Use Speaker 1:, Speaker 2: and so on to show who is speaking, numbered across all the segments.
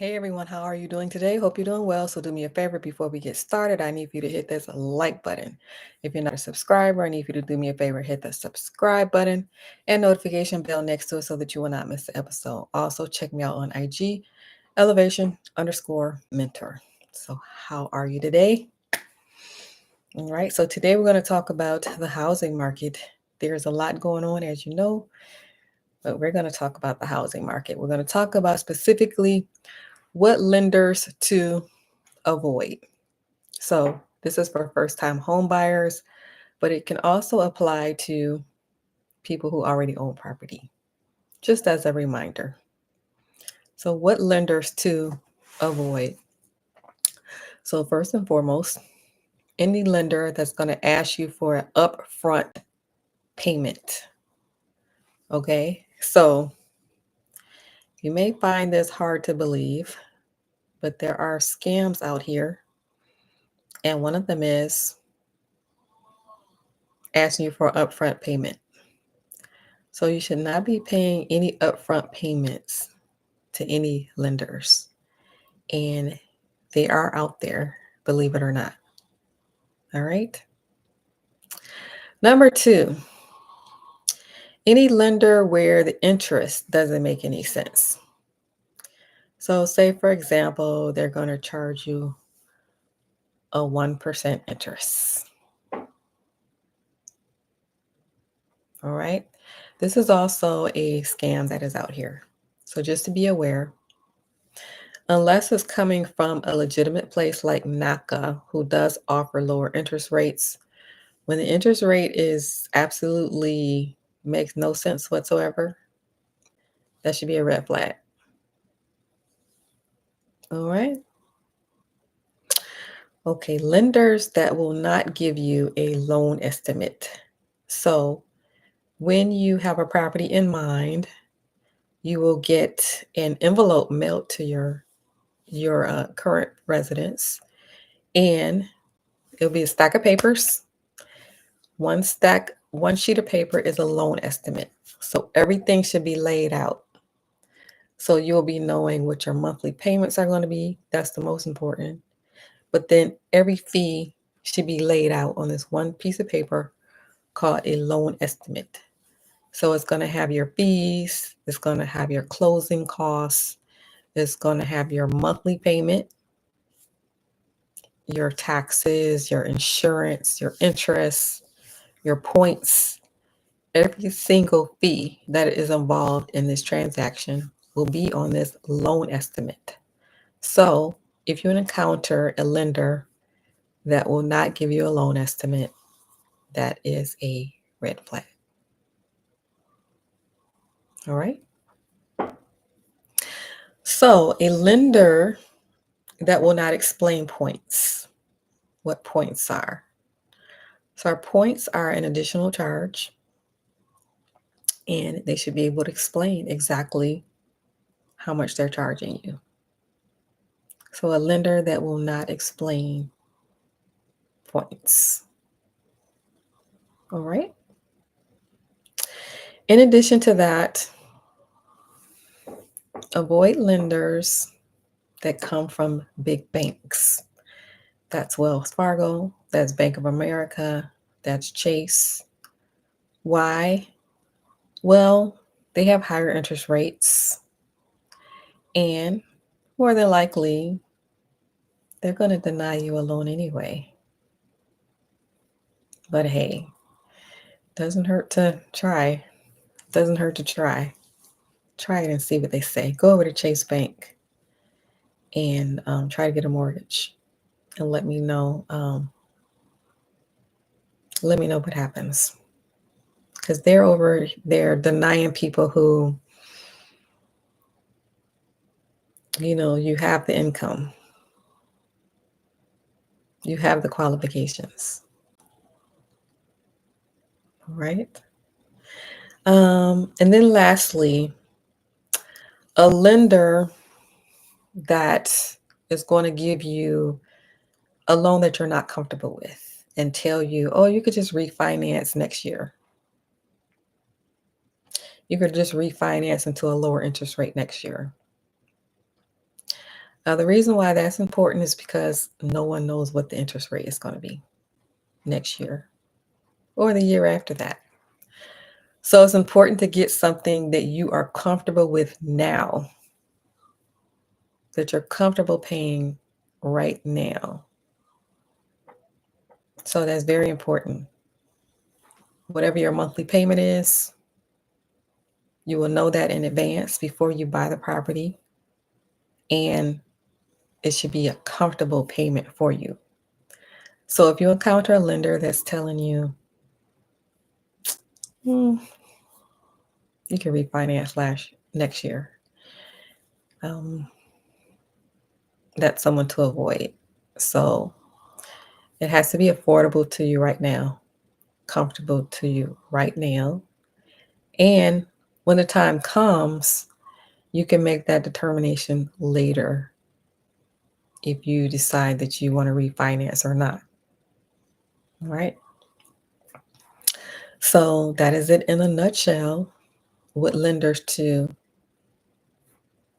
Speaker 1: Hey everyone, how are you doing today? Hope you're doing well. So do me a favor before we get started. I need for you to hit this like button. If you're not a subscriber, I need for you to do me a favor, hit the subscribe button and notification bell next to it so that you will not miss the episode. Also, check me out on IG, elevation_mentor. So how are you today? All right, so today we're going to talk about the housing market. There's a lot going on, as you know, but we're going to talk about the housing market. We're going to talk about specifically what lenders to avoid. So this is for first-time home buyers, but it can also apply to people who already own property, just as a reminder. So what lenders to avoid? So first and foremost, any lender that's going to ask you for an upfront payment. Okay, so you may find this hard to believe, but there are scams out here, and one of them is asking you for an upfront payment. So you should not be paying any upfront payments to any lenders. And they are out there, believe it or not. All right. Number two, any lender where the interest doesn't make any sense. So, say for example, they're going to charge you a 1% interest. All right. This is also a scam that is out here. So, just to be aware, unless it's coming from a legitimate place like NACA, who does offer lower interest rates, when the interest rate is absolutely makes no sense whatsoever, that should be a red flag. All right. Okay, lenders that will not give you a loan estimate. So when you have a property in mind, you will get an envelope mailed to your current residence, and it'll be a stack of papers. One sheet of paper is a loan estimate. So everything should be laid out. So you'll be knowing what your monthly payments are going to be. That's the most important. But then every fee should be laid out on this one piece of paper called a loan estimate. So it's going to have your fees, it's going to have your closing costs, it's going to have your monthly payment, your taxes, your insurance, your interest, your points. Every single fee that is involved in this transaction will be on this loan estimate. So if you encounter a lender that will not give you a loan estimate, that is a red flag. All right. So a lender that will not explain points, what points are. So our points are an additional charge, and they should be able to explain exactly how much they're charging you. So a lender that will not explain points. All right. In addition to that, avoid lenders that come from big banks. That's Wells Fargo, that's Bank of America, that's Chase. Why? Well, they have higher interest rates, and more than likely, they're going to deny you a loan anyway. But hey, doesn't hurt to try. Doesn't hurt to try. Try it and see what they say. Go over to Chase Bank and try to get a mortgage, and let me know. Let me know what happens, because they're over there denying people who, you have the income, you have the qualifications. All right. And then lastly, a lender that is going to give you a loan that you're not comfortable with and tell you, oh, you could just refinance next year. You could just refinance into a lower interest rate next year. The reason why that's important is because no one knows what the interest rate is going to be next year or the year after that. So it's important to get something that you are comfortable with now, that you're comfortable paying right now. So that's very important. Whatever your monthly payment is, you will know that in advance before you buy the property. And it should be a comfortable payment for you. So if you encounter a lender that's telling you, you can refinance next year, that's someone to avoid. So it has to be affordable to you right now, comfortable to you right now. And when the time comes, you can make that determination later if you decide that you want to refinance or not. All right. So that is it in a nutshell. What lenders to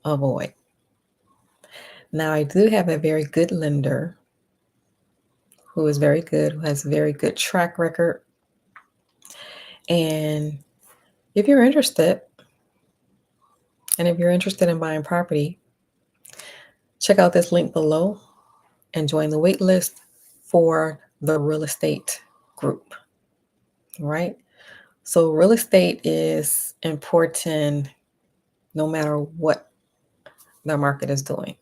Speaker 1: avoid. Now, I do have a very good lender who is very good, who has a very good track record. And if you're interested, in buying property, check out this link below and join the wait list for the real estate group. All right. So real estate is important no matter what the market is doing.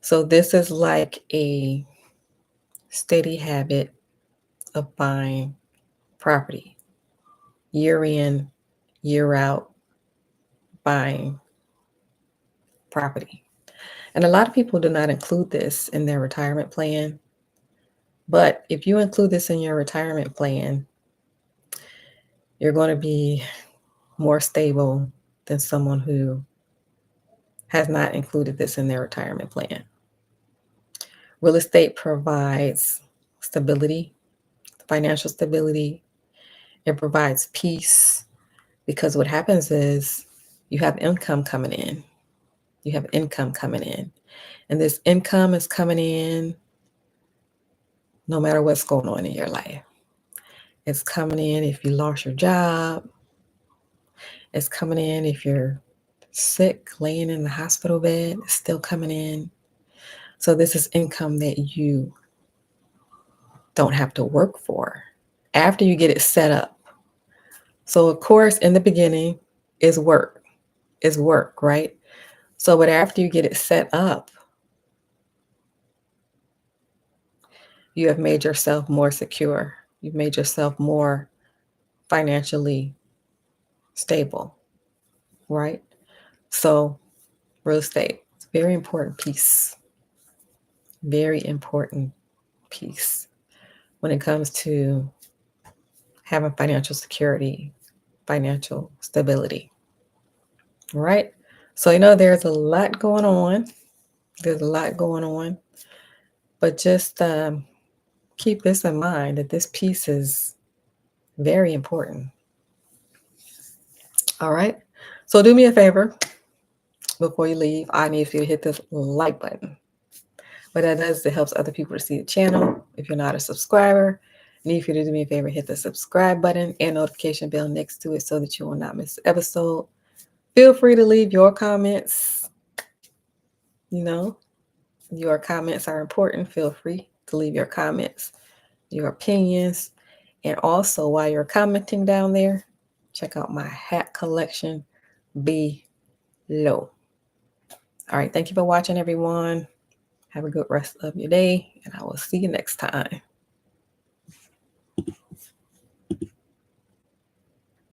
Speaker 1: So this is like a steady habit of buying property, year in, year out, buying property. And a lot of people do not include this in their retirement plan. But if you include this in your retirement plan, you're going to be more stable than someone who has not included this in their retirement plan. Real estate provides stability, financial stability. It provides peace because what happens is you have income coming in. You have income coming in. And this income is coming in no matter what's going on in your life. It's coming in if you lost your job. It's coming in if you're sick, laying in the hospital bed. It's still coming in. So this is income that you don't have to work for after you get it set up. So of course, in the beginning is work, right? So, but after you get it set up, you have made yourself more secure. You've made yourself more financially stable, right? So real estate, it's a very important piece, very important piece when it comes to having financial security, financial stability, right? So, there's a lot going on. There's a lot going on, but just keep this in mind that this piece is very important. All right. So do me a favor before you leave. I need you to hit this like button. What that does is it helps other people to see the channel. If you're not a subscriber, I need you to do me a favor, hit the subscribe button and notification bell next to it so that you will not miss an episode. Feel free to leave your comments. Your comments are important. Feel free to leave your comments, your opinions. And also, while you're commenting down there, check out my hat collection below. All right. Thank you for watching, everyone. Have a good rest of your day, and I will see you next time.